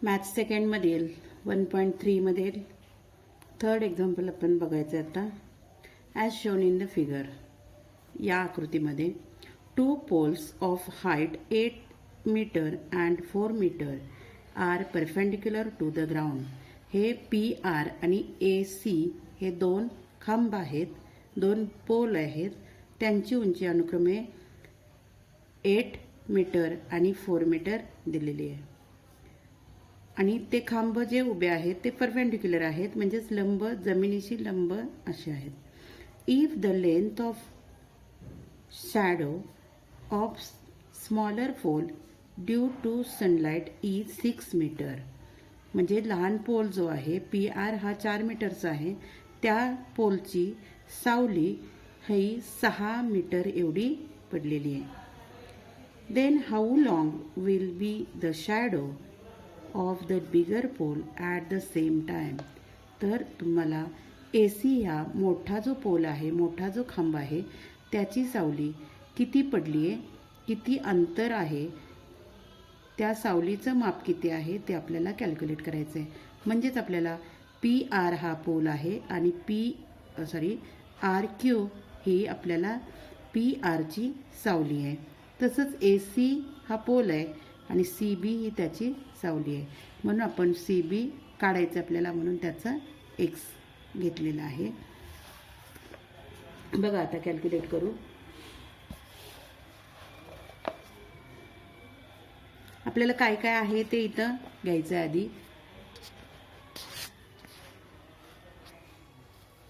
Maths सेकंडमधील 1.3मधील third example आपण बघायचं आहे आता. As shown in the figure, या आकृतीमध्ये 2 poles of height 8 metre and 4 metre are perpendicular to the ground. हे PR आणि AC हे दोन खांब आहेत, दोन पोल आहेत. त्यांची उंची अनुक्रमे 8 मीटर आणि 4 मीटर दिलेली आहे. आणि ते खांब जे उभे आहेत ते परपेंडिक्युलर आहेत, म्हणजेच लंब, जमिनीशी लंब असे आहेत. If the length of shadow of smaller pole due to sunlight is 6 metre. म्हणजे लहान पोल जो आहे PR हा 4 मीटरचा आहे, त्या पोलची सावली ही 6 मीटर एवढी पडलेली आहे. Then how long will be the shadow of the bigger pole at the same time. तर तुम्हाला AC हा मोठा जो पोल आहे, मोठा जो खांब आहे, त्याची सावली किती पडली आहे, किती अंतर आहे, त्या सावलीचं माप किती आहे ते आपल्याला कॅल्क्युलेट करायचं आहे. म्हणजेच आपल्याला PR हा पोल आहे आणि RQ ही आपल्याला PRची सावली आहे. तसंच AC हा पोल आहे आणि CB ही त्याची सावली आहे. म्हणून आपण CB काढायचं आपल्याला, म्हणून त्याचा X घेतलेला आहे. बघा आता कॅल्क्युलेट करू. आपल्याला काय काय आहे ते इथं घ्यायचं आहे आधी.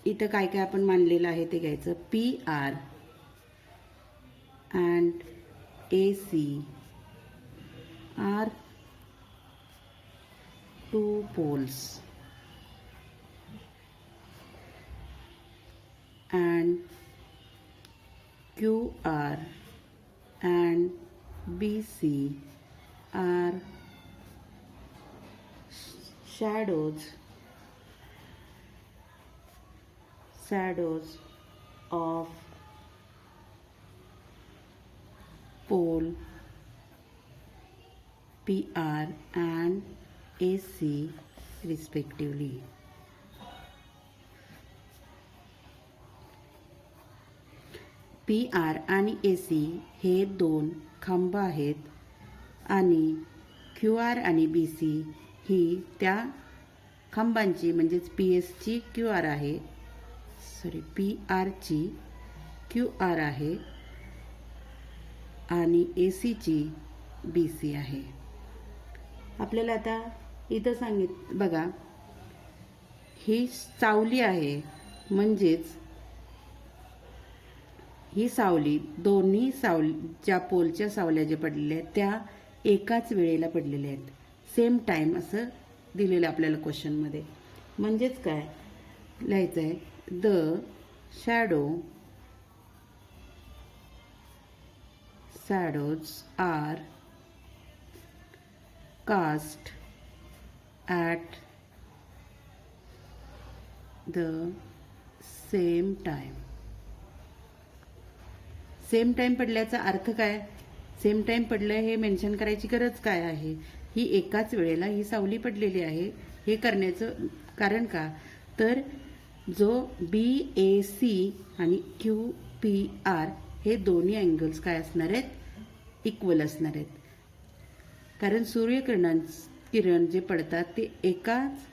इथं काय काय आपण मानलेलं आहे ते घ्यायचं. PR and AC are 2 poles and QR and BC are shadows of pole PR and AC respectively. PR आणि AC हे दोन खांब आहेत आणि QR आणि BC ही त्या खांबांची, म्हणजेच PSची QR आहे, PRची QR आहे आणि ACची BC आहे. आपल्याला आता इथं बघा, ही सावली आहे, म्हणजेच ही सावली, दोन्ही ज्या पोलच्या सावल्या ज्या पडलेल्या आहेत त्या एकाच वेळेला पडलेल्या आहेत, सेम टाइम असं दिलेलं आपल्याला क्वेश्चनमध्ये. म्हणजेच काय लिहायचं आहे, the shadows are cast at the same time. Same time पडल्याचा अर्थ काय, सेम टाइम पडलं हे मेन्शन करायची गरज काय आहे. ही एकाच वेळेला ही सावली पडलेली आहे. हे करण्याचं कारण का, तर जो BAC आणि QPR हे दोन्ही अँगल्स काय असणार आहेत, इक्वल असणार आहेत. कारण किरण जे पडतात ते एकाच,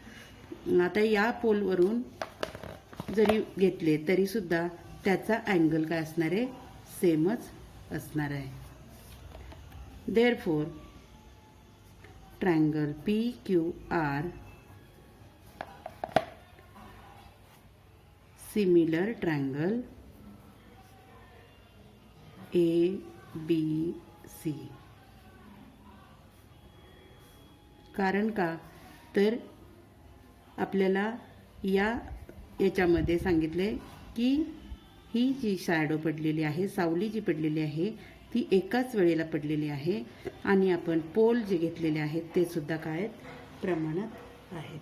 आता या पोलवरून जरी घेतले तरी सुद्धा त्याचा अँगल काय असणार आहे, सेमच असणार आहे. Therefore triangle PQR similar triangle ABC. कारण का, तर आपल्याला याच्यामध्ये सांगितले की ही जी शॅडो पडलेली आहे, सावली जी पडलेली आहे ती एकाच वेळेला पडलेली आहे आणि आपण पोल जे घेतलेले आहेत ते सुद्धा काय आहेत, प्रमाणात आहेत.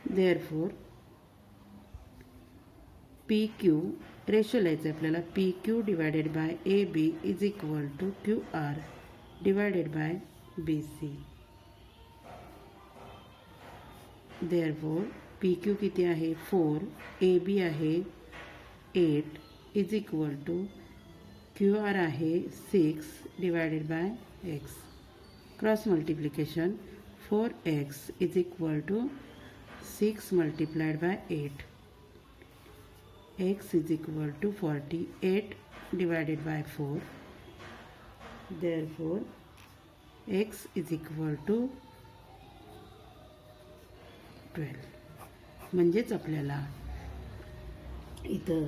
देअरफॉर PQ रेशो लिहायचं आपल्याला, PQ divided by AB is equal to QR divided by BC. Therefore PQ किती आहे 4, AB आहे 8 इज इक्वल टू QR आहे 6 divided by x. Cross multiplication 4x is equal to 6 multiplied by 8. x is equal to 48 divided by 4. Therefore x is equal to 12. म्हणजेच आपल्याला इथं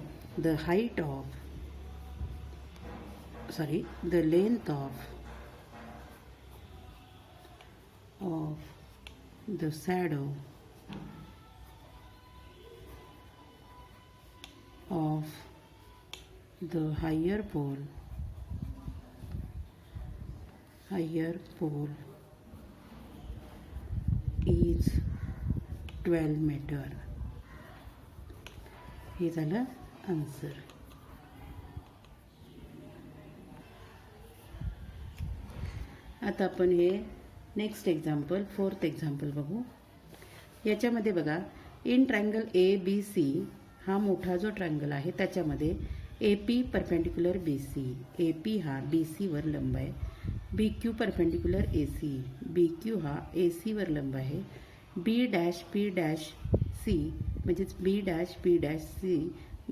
the length of the shadow of the higher pole is 12 meter. हे झालं answer. आता आपण हे next example 4th example बघू. याच्यामध्ये बघा इन ट्रायंगल ABC हा मोठा जो ट्रायंगल आहे त्याच्यामध्ये AP परपेंडिक्युलर BC, AP हा BC वर लंब आहे, BQ परपेंडिक्युलर AC, BQ हा AC वर लंब आहे, B'P' म्हणजेच B'P'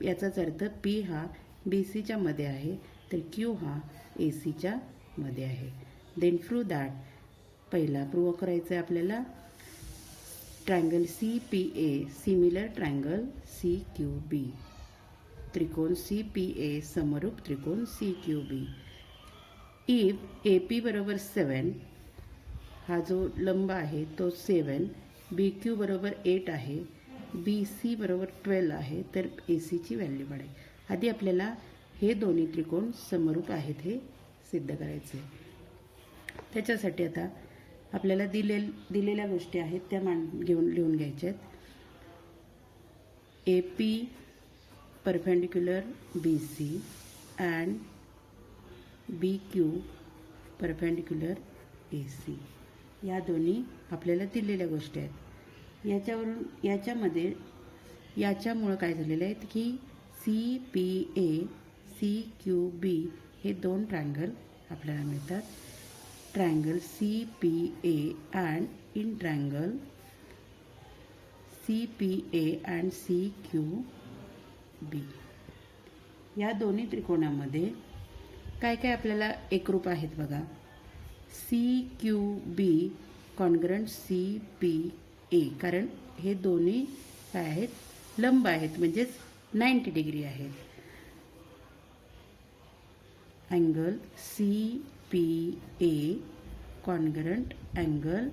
याचाच अर्थ P हा BCच्या मध्ये आहे तर Q हा ACच्या मध्ये आहे. देन प्रूव्ह दॅट पहिला प्रूव्ह करायचं आहे आपल्याला triangle CPA similar triangle CQB, त्रिकोण CPA समरूप त्रिकोण CQB. इफ AP बरोबर 7 हा जो लंब आहे तो 7, BQ बरोबर 8 आहे, BC बरोबर 12 आहे तर ACची व्हॅल्यू काढायची. आधी आपल्याला हे दोन्ही त्रिकोण समरूप आहेत हे सिद्ध करायचे. त्याच्यासाठी आता आपल्याला दिलेल्या गोष्टी आहेत त्या लिहून घ्यायच्या आहेत. AP perpendicular BC and BQ perpendicular AC या दोन्ही आपल्याला दिलेल्या गोष्टी आहेत. याच्यामुळं काय झालेलं आहे की CPA CQB हे दोन ट्रायंगल आपल्याला मिळतात. Triangle CPA and in triangle CPA and CQB या दोन्ही त्रिकोणामध्ये काय काय आपल्याला एकरूप आहेत बघा. CQB कॉन्ग्रंट CPA कारण हे दोन्ही काय आहेत लंब आहेत म्हणजेच 90 डिग्री आहेत. Angle CPA congruent angle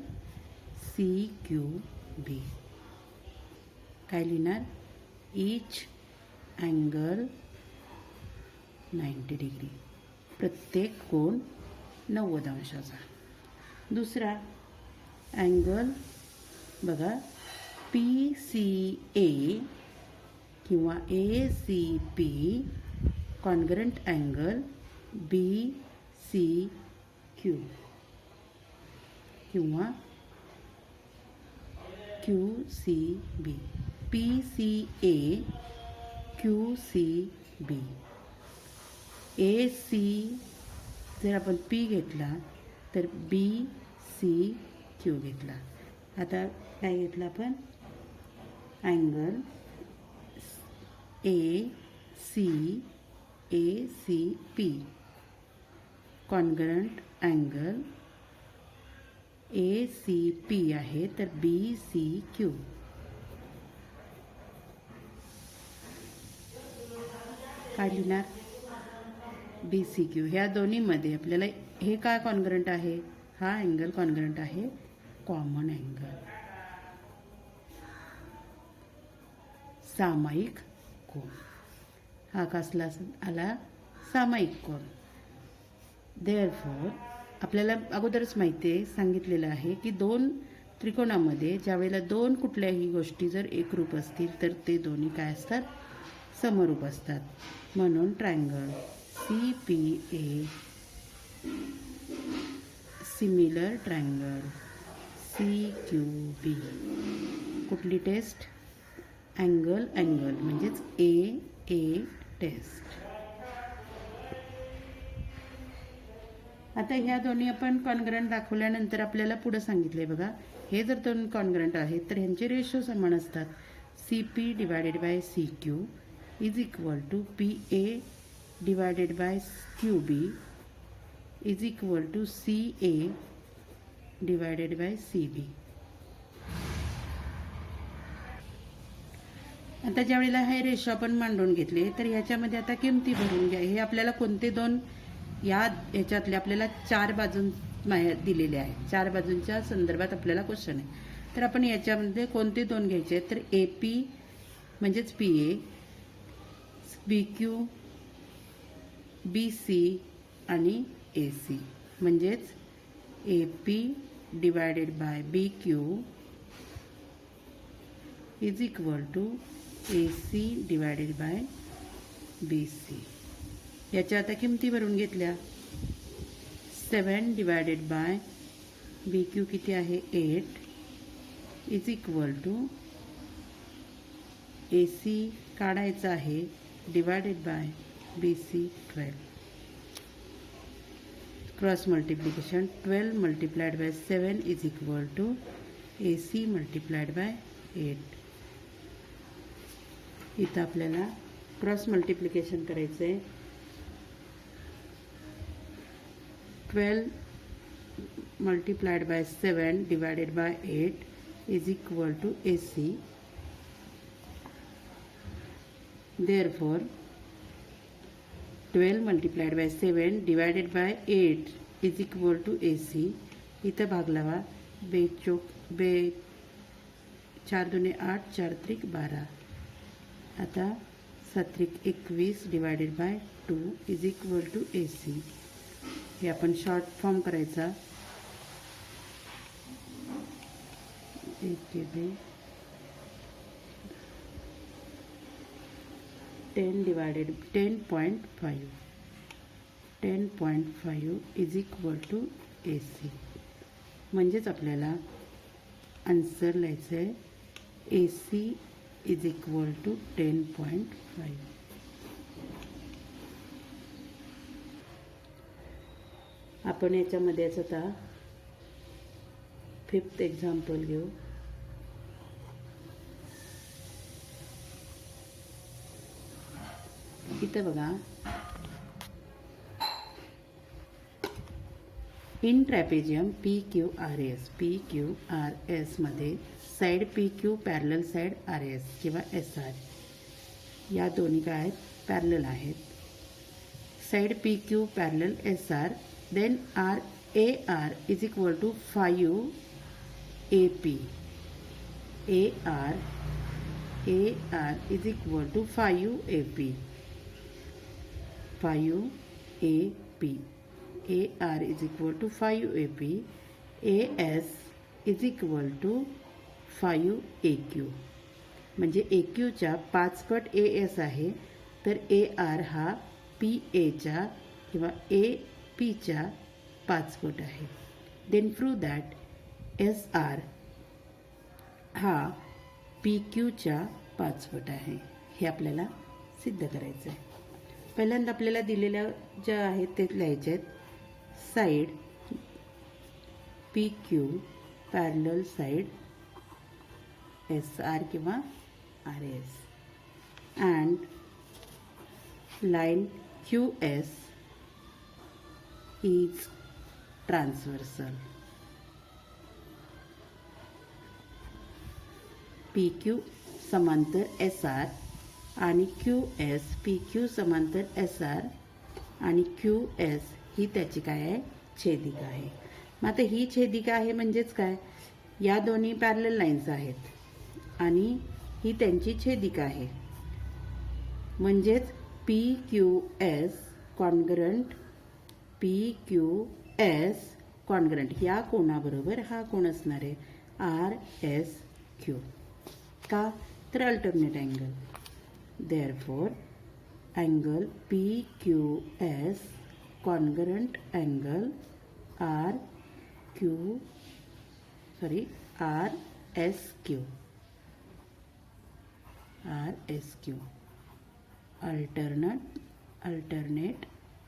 CQB काय लिहिणार इच अँगल 90 डिग्री प्रत्येक कोण 90 अंशाचा. दुसरा अँगल बघा PCA किंवा ACP कॉन्ग्रंट अँगल BCQ किंवा QCB. PCA QCB AC जर आपण P घेतला तर BCQ घेतला. आता काय घेतलं आपण angle ACP congruent angle ACP आहे तर BCQ. काय लिहिणार BCQ. ह्या दोन्हीमध्ये आपल्याला हे काय कॉन्ग्रंट आहे हा अँगल कॉन्ग्रंट आहे कॉमन अँगल सामायिक कोन. हा कसला आला सामायिक कोन. देअरफॉर आपल्याला अगोदरच माहिती आहे सांगितलेलं आहे की दोन त्रिकोणामध्ये ज्यावेळेला दोन कुठल्याही गोष्टी जर एकरूप असतील तर ते दोन्ही काय असतात समरूप असतात. म्हणून ट्रायंगल सिमिलर ट्रायंगल CQB. कुठली टेस्ट? अँगल म्हणजेच A टेस्ट. आता ह्या दोन्ही आपण कॉन्ग्रंट दाखवल्यानंतर आपल्याला पुढे सांगितले बघा, हे जर दोन कॉन्ग्रंट आहेत तर ह्यांचे रेशो समान असतात. CP divided by CQ is equal to PA divided by QB is equal to CA divided by CB. आता ज्या वेळेला हे रेशो आपण मांडून घेतले तर ह्याच्यामध्ये आता किमती भरून घ्या. हे आपल्याला कोणते दोन, ह्याच्यातले आपल्याला 4 बाजू दिलेले आहेत, 4 बाजूंच्या संदर्भात आपल्याला क्वेश्चन आहे. तर आपण याच्यामध्ये कोणते दोन घ्यायचे आहेत तर AP म्हणजेच PA, BQ, BC आणि AC म्हणजेच AP divided by BQ is equal to AC divided by BC. याच्या आता किमती भरून घेतल्या. 7 डिवायडेड बाय BQ किती आहे 8 इज इक्वल टू AC काढायचा आहे divided by BC 12. Cross multiplication 12 multiplied by 7 is equal to AC multiplied by 8. इथं आपल्याला क्रॉस मल्टिप्लिकेशन करायचं आहे. 12 multiplied by 7 divided by 8 is equal to AC. Therefore, 12 multiplied by 7 divided by 8 is equal to AC. इथं भाग लावा. 4 दूने 8, 4 त्रिक 12. आता 7 त्रिक 21 divided by 2 is equal to AC. हे आपण शॉर्ट फॉर्म करायचा. 10 divided 10.5 is equal to AC. म्हणजेच आपल्याला आन्सर लिहायचं आहे AC इज इक्वल टू 10.5. आपण याच्यामध्येच आता 5th एक्झाम्पल घेऊ. इथं बघा, इन ट्रॅपेजियम PQRS मध्ये side PQ parallel side RS किंवा SR या दोन्ही काय आहेत पॅरलल आहेत. Side PQ parallel SR, then AR is equal to 5 AP. AR is equal to 5 AP. 5 AP. AR is equal to 5 AP. AS is equal to 5 AQ. म्हणजे AQच्या 5 पट AS आहे, तर AR हा PAच्या किंवा APच्या 5 पट आहे. देन प्रूव्ह दॅट SR हा PQच्या 5 पट आहे. हे आपल्याला सिद्ध करायचं आहे. पहिल्यांदा आपल्याला दिलेल्या ज्या आहेत ते लिहायचे आहेत. Side PQ parallel side SR किंवा RS and line QS is transversal. PQ समांतर SR आणि QS, PQ समांतर SR आणि QS ही त्याची काय आहे छेदिका आहे. मग आता ही छेदिका आहे म्हणजेच काय, या दोन्ही पॅरलल लाईन्स आहेत आणि ही त्यांची छेदिका आहे. म्हणजेच PQS कॉन्ग्रंट, PQS कॉन्ग्रंट या कोणाबरोबर हा कोण असणार आहे RSQ. का तर alternate angle. Therefore angle PQS congruent angle Q sorry R S Q alternate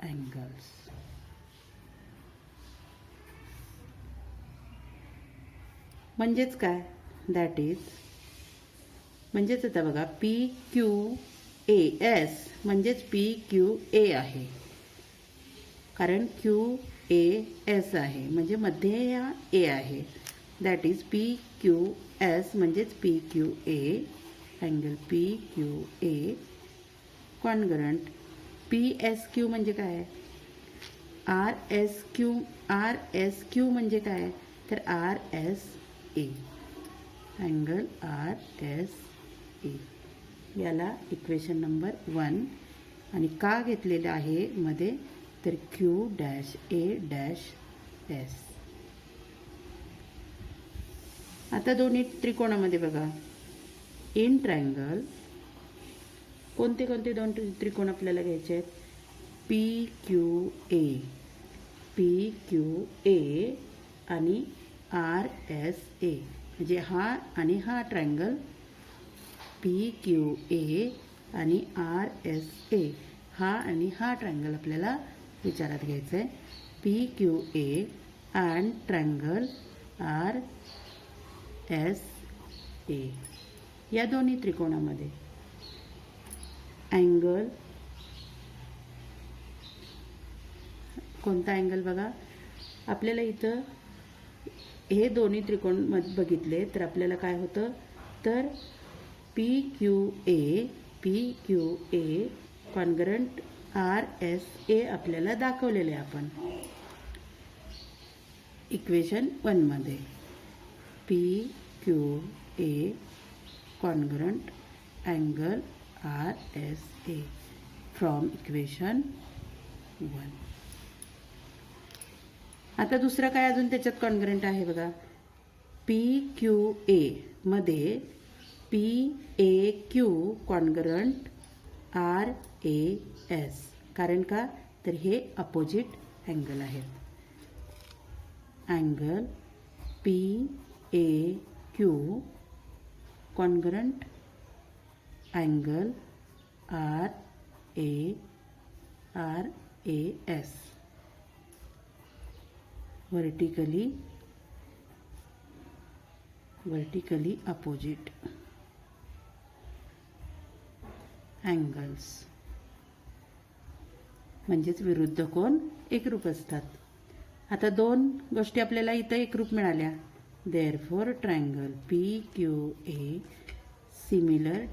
angles. म्हणजेच काय, दॅट इज म्हणजेच आता बघा पी क्यू ए एस म्हणजेच पी क्यू ए आहे, कारण क्यू ए एस आहे म्हणजे मध्ये या ए आहे. That is p q s म्हणजेच P Q a angle p Q A congruent p s q म्हणजे काय, आर एस क्यू म्हणजे काय, तर r S a angle R S a. याला इक्वेशन नंबर 1 आणि का घेतलेलं आहे मध्ये, तर Q dash A dash S. आता दोन्ही त्रिकोणामध्ये बघा, इन ट्रायंगल कोणते कोणते दोन त्रिकोण आपल्याला घ्यायचे आहेत, पी क्यू ए आणि आर एस ए, म्हणजे हा आणि हा ट्रायंगल पी क्यू ए आणि आर एस ए, हा आणि हा ट्रायंगल आपल्याला विचारात घ्यायचं आहे. P Q A and triangle R S A. या दोन्ही त्रिकोणामध्ये अँगल कोणता अँगल बघा, आपल्याला इथं हे दोन्ही त्रिकोण बघितले तर आपल्याला काय होतं, तर P Q A congruent R S A आपल्याला दाखवलेले आपण इक्वेशन 1 मध्ये. P Q A congruent angle R S A from equation 1. आता दुसरं काय अजून त्याच्यात कॉन्ग्रंट आहे बघा, पी क्यू ए मध्ये P A Q congruent R A S, कारण का, तर हे अपोजिट अँगल आहेत. Angle P A Q congruent angle R A S, vertically opposite angles, म्हणजेच विरुद्ध कोण एकरूप असतात. आता दोन गोष्टी आपल्याला इथं एकरूप मिळाल्या. Therefore triangle P Q a similar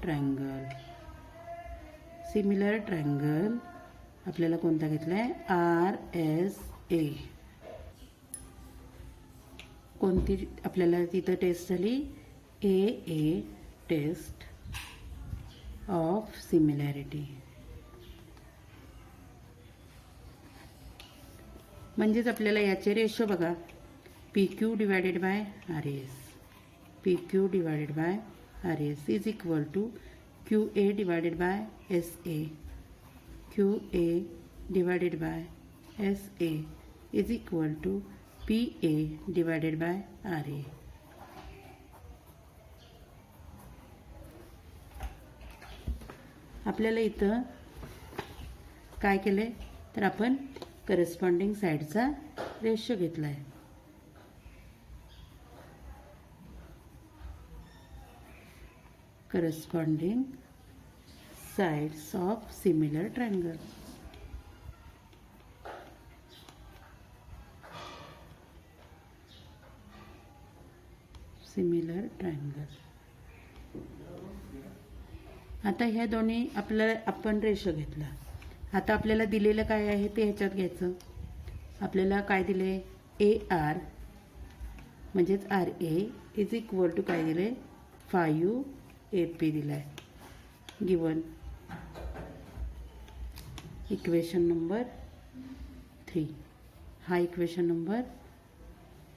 triangle आपल्याला कोणता घेतलाय, आर एस ए. कोणती आपल्याला तिथं टेस्ट झाली, ए टेस्ट ऑफ सिमिलॅरिटी. म्हणजेच आपल्याला याचे रेशो बघा, P Q divided by R S, P Q divided by R S is equal to q a divided by s a, q a divided by s a is equal to p a divided by r a. आपल्याला इथं काय केलंय, तर आपण corresponding साईडचा ratio घेतला आहे. Corresponding sides of similar triangle. Similar triangle. आता ह्या दोन्ही आपल्याला आपण रेशो घेतला. आता आपल्याला दिलेलं काय आहे ते ह्याच्यात घ्यायचं. आपल्याला काय दिले, ए आर म्हणजेच R A is equal to काय दिले, 5 ए पी दिलाय. गिवन इक्वेशन नंबर 3, हा इक्वेशन नंबर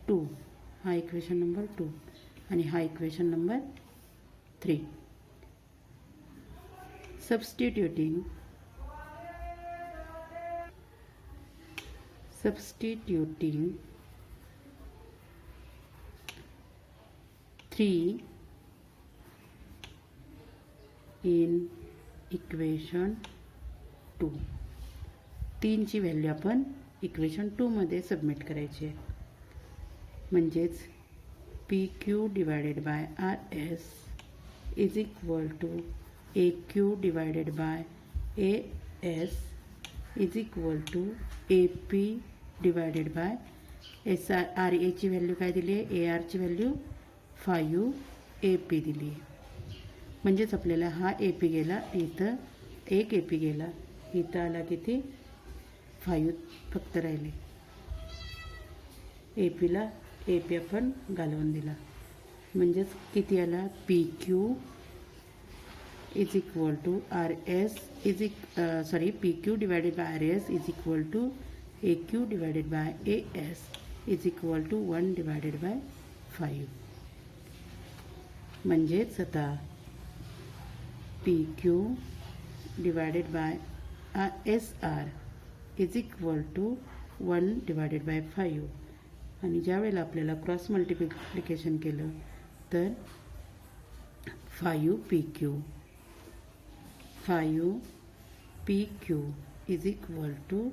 2, हा इक्वेशन नंबर 2 आणि हा equation number 3. substituting 3 in equation 2. 3 ची व्हॅल्यू आपण इक्वेशन 2 मध्ये सबमिट करायची आहे. म्हणजेच P Q divided by R S is equal to A Q divided by A S is equal to A P divided by S R. R एची value काय दिली आहे, ए आरची व्हॅल्यू 5 ए पी दिली आहे. म्हणजेच आपल्याला हा ए पी गेला, इथं एक ए पी गेला, इथं आला किती 5 फक्त राहिले. ए पीला ए पी आपण घालवून दिला. म्हणजेच किती आला, P Q is equal to R S P Q divided by R S is equal to A Q divided by A S is equal to 1 divided by 5. म्हणजेच आता P Q divided by S R is equal to 1 divided by 5. आणि ज्या वेळेला आपल्याला cross multiplication केलं तर 5 P Q is equal to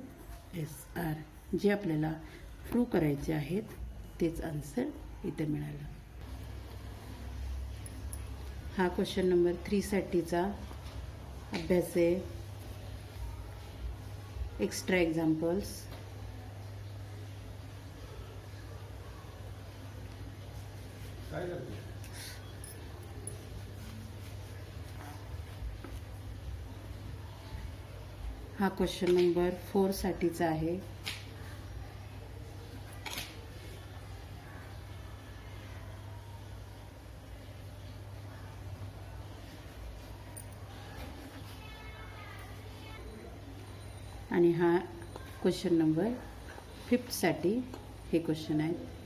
S R. जे आपल्याला प्रूव्ह करायचे आहेत तेच आन्सर इथे मिळालं. हा क्वेश्चन नंबर 3 साठीचा अभ्यास आहे. Extra examples. हा क्वेश्चन नंबर 4 साठीचा आहे. आणि हा क्वेश्चन नंबर 5 साठी हे क्वेश्चन आहेत.